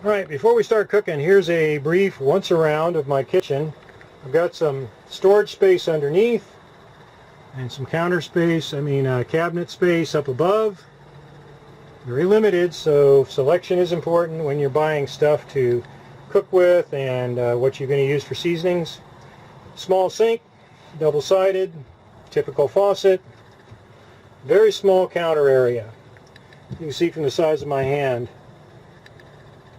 Alright, before we start cooking, here's a brief once around of my kitchen. I've got some storage space underneath and some counter space, cabinet space up above. Very limited, so selection is important when you're buying stuff to cook with and what you're going to use for seasonings. Small sink, double-sided, typical faucet, very small counter area. You can see from the size of my hand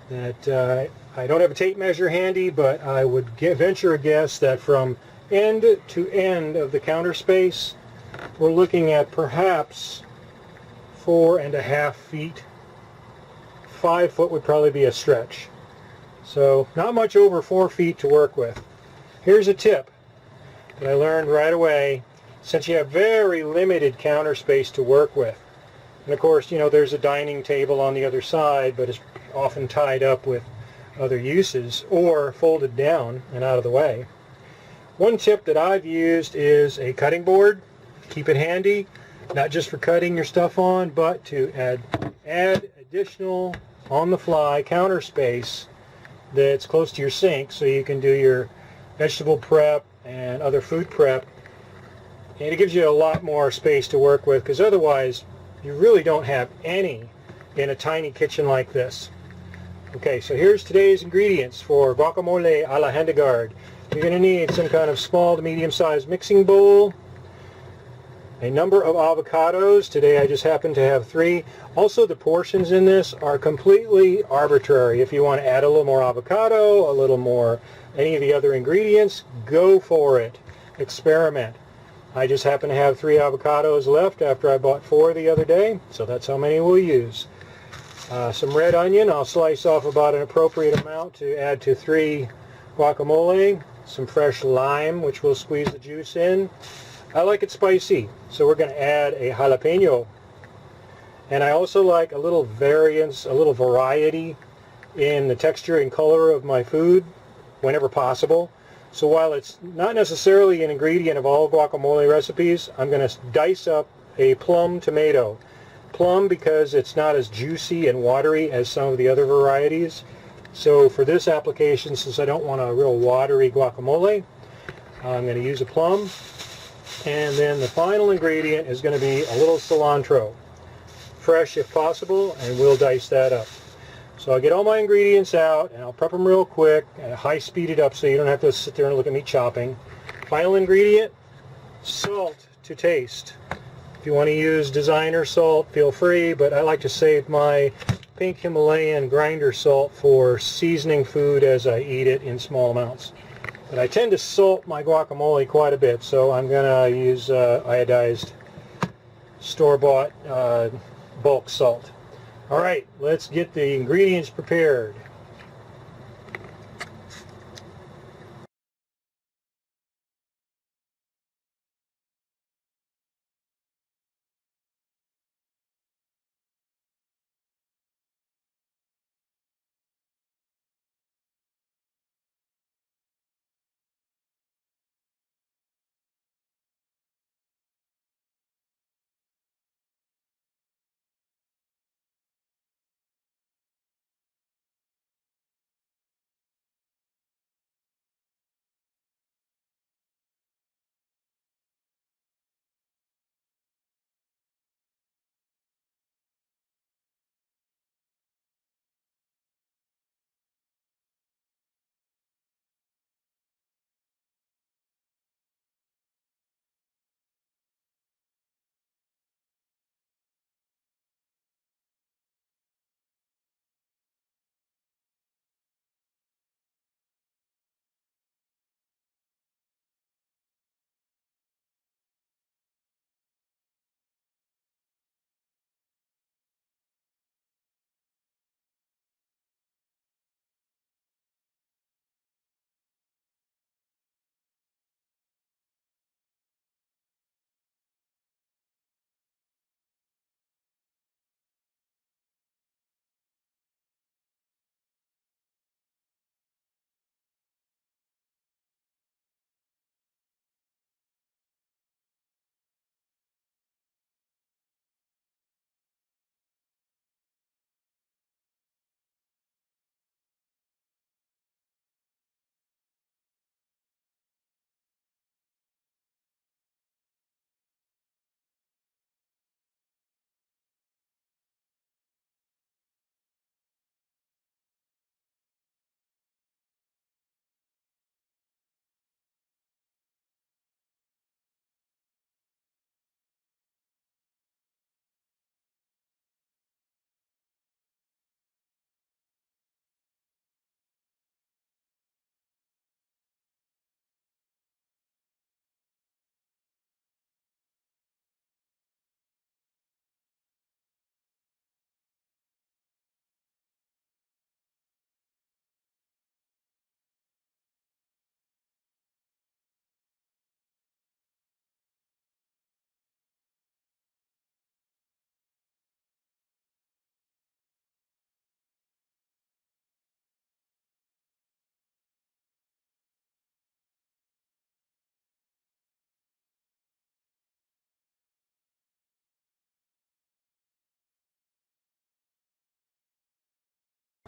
that I don't have a tape measure handy, but I would venture a guess that from end to end of the counter space, we're looking at perhaps 4.5 feet. 5 foot would probably be a stretch. So not much over 4 feet to work with. Here's a tip that I learned right away. Since you have very limited counter space to work with, and of course, there's a dining table on the other side, but it's often tied up with other uses or folded down and out of the way. One tip that I've used is a cutting board. Keep it handy, not just for cutting your stuff on, but to add additional on-the-fly counter space that's close to your sink so you can do your vegetable prep and other food prep. And it gives you a lot more space to work with, because otherwise you really don't have any in a tiny kitchen like this. Okay, so here's today's ingredients for guacamole a la Handegard. You're going to need some kind of small to medium-sized mixing bowl, a number of avocados. Today I just happen to have 3. Also, the portions in this are completely arbitrary. If you want to add a little more avocado, a little more any of the other ingredients, go for it. Experiment. I just happen to have 3 avocados left after I bought 4 the other day, so that's how many we'll use. Some red onion, I'll slice off about an appropriate amount to add to 3 guacamole. Some fresh lime, which we'll squeeze the juice in. I like it spicy, so we're going to add a jalapeno. And I also like a little variance, a little variety in the texture and color of my food whenever possible. So while it's not necessarily an ingredient of all guacamole recipes, I'm going to dice up a plum tomato. Plum because it's not as juicy and watery as some of the other varieties. So for this application, since I don't want a real watery guacamole, I'm going to use a plum. And then the final ingredient is going to be a little cilantro. Fresh if possible, and we'll dice that up. So I'll get all my ingredients out, and I'll prep them real quick, and high speed it up so you don't have to sit there and look at me chopping. Final ingredient, salt to taste. If you want to use designer salt, feel free, but I like to save my pink Himalayan grinder salt for seasoning food as I eat it in small amounts. But I tend to salt my guacamole quite a bit, so I'm going to use iodized store-bought bulk salt. Alright, let's get the ingredients prepared.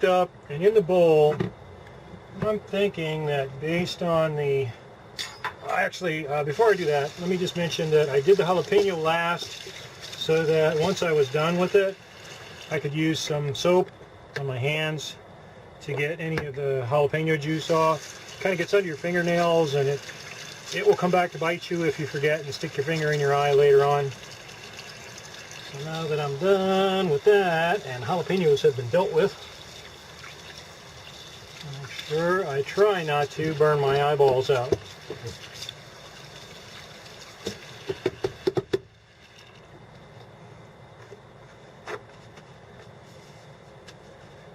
up and in the bowl, I'm thinking that based on the before I do that, let me just mention that I did the jalapeno last so that once I was done with it, I could use some soap on my hands to get any of the jalapeno juice off. It kind of gets under your fingernails, and it will come back to bite you if you forget and stick your finger in your eye later on. So now that I'm done with that and jalapenos have been dealt with, make sure I try not to burn my eyeballs out.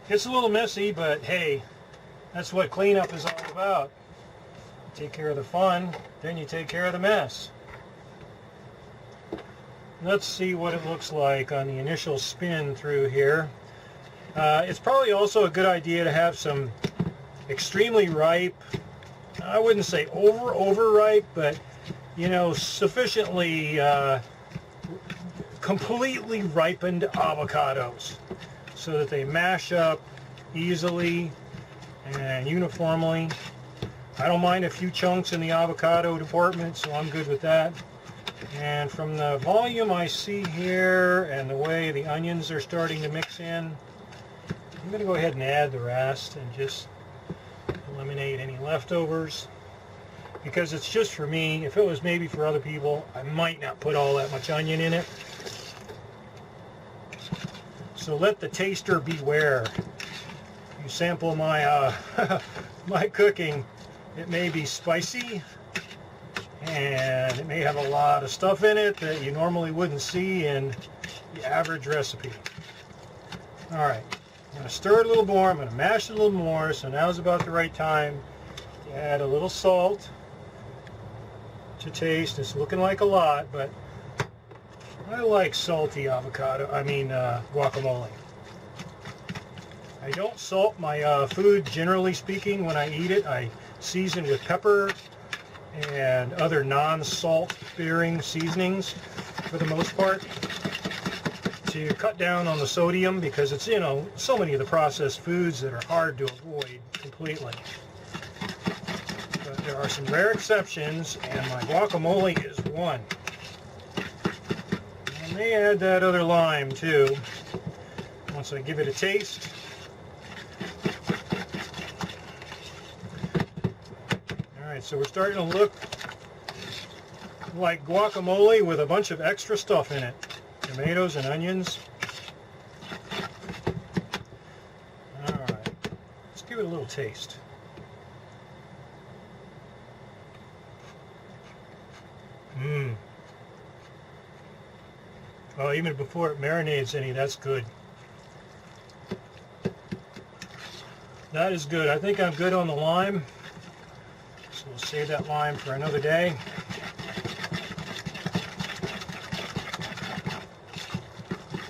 It's a little messy, but hey, that's what cleanup is all about. You take care of the fun, then you take care of the mess. Let's see what it looks like on the initial spin through here. It's probably also a good idea to have some extremely ripe, I wouldn't say overripe, but you know, sufficiently completely ripened avocados so that they mash up easily and uniformly. I don't mind a few chunks in the avocado department, so I'm good with that. And from the volume I see here and the way the onions are starting to mix in, I'm going to go ahead and add the rest and just eliminate any leftovers, because it's just for me. If it was maybe for other people, I might not put all that much onion in it. So let the taster beware. You sample my my cooking, it may be spicy and it may have a lot of stuff in it that you normally wouldn't see in the average recipe. Alright, I'm going to stir it a little more, I'm going to mash it a little more, so now's about the right time to add a little salt to taste. It's looking like a lot, but I like salty guacamole. I don't salt my food, generally speaking, when I eat it. I season with pepper and other non-salt bearing seasonings for the most part to cut down on the sodium, because it's, you know, so many of the processed foods that are hard to avoid completely. But there are some rare exceptions, and my guacamole is one. I may add that other lime too once I give it a taste. Alright, so we're starting to look like guacamole with a bunch of extra stuff in it. Tomatoes and onions. Alright, let's give it a little taste. Oh, even before it marinates any, that's good. That is good. I think I'm good on the lime. So we'll save that lime for another day.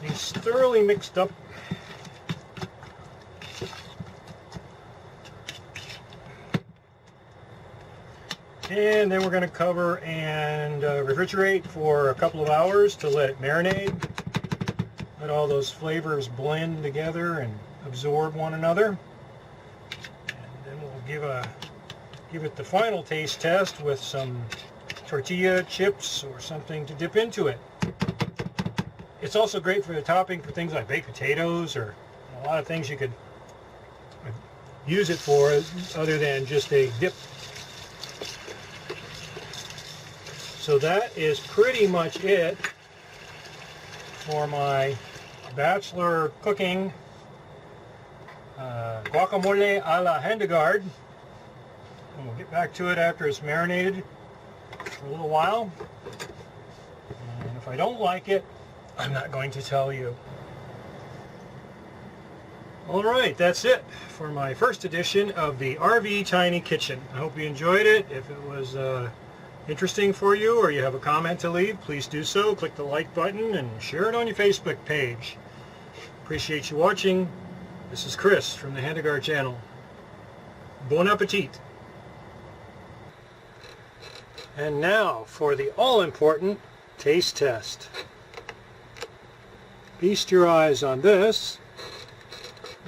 It's thoroughly mixed up. And then we're going to cover and refrigerate for a couple of hours to let it marinate. Let all those flavors blend together and absorb one another. And then we'll give it the final taste test with some tortilla chips or something to dip into it. It's also great for the topping for things like baked potatoes, or a lot of things you could use it for other than just a dip. So that is pretty much it for my bachelor cooking guacamole a la Handegard. And we'll get back to it after it's marinated for a little while. And if I don't like it, I'm not going to tell you. Alright, that's it for my first edition of the RV Tiny Kitchen. I hope you enjoyed it. If it was interesting for you, or you have a comment to leave, please do so. Click the like button and share it on your Facebook page. Appreciate you watching. This is Chris from the Handegard channel. Bon appetit. And now for the all-important taste test. Feast your eyes on this.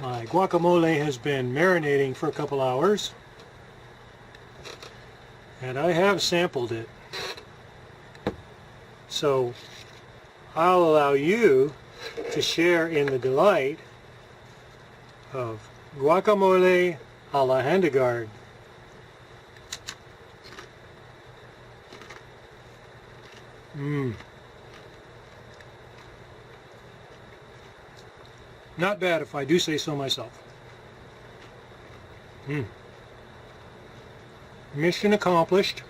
My guacamole has been marinating for a couple hours, and I have sampled it. So I'll allow you to share in the delight of guacamole a la Handegard. Not bad if I do say so myself. Mission accomplished.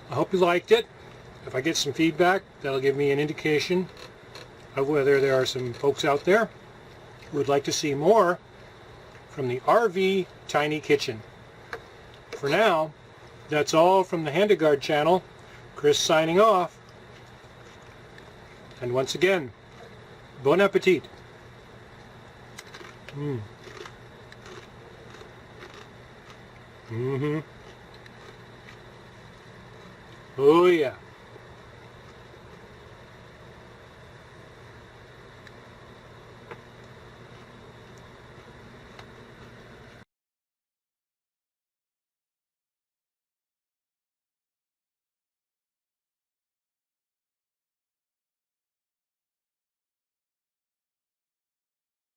I hope you liked it. If I get some feedback, that'll give me an indication of whether there are some folks out there who would like to see more from the RV Tiny Kitchen. For now, that's all from the Handegard channel. Chris signing off. And once again, bon appetit. Oh yeah.